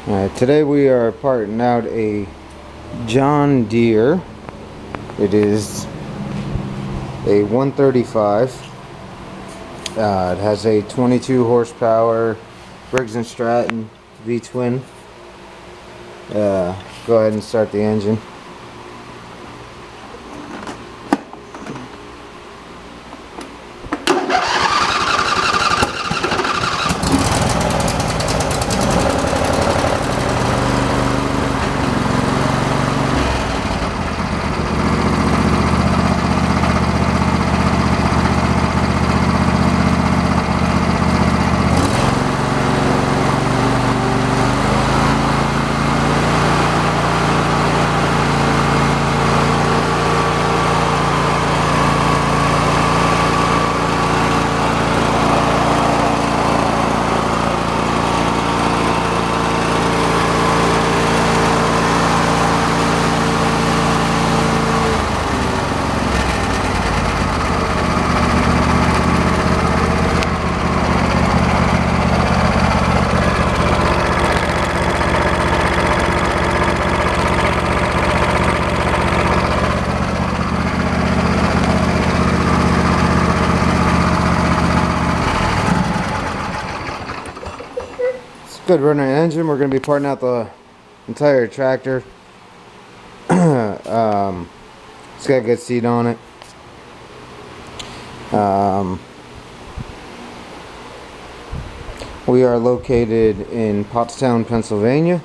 Alright, today we are parting out a John Deere. It is a 135. It has a 22 horsepower Briggs and Stratton V-twin. Go ahead and start the engine. Good running engine. We're going to be parting out the entire tractor. It's got a good seat on it. We are located in Pottstown, Pennsylvania.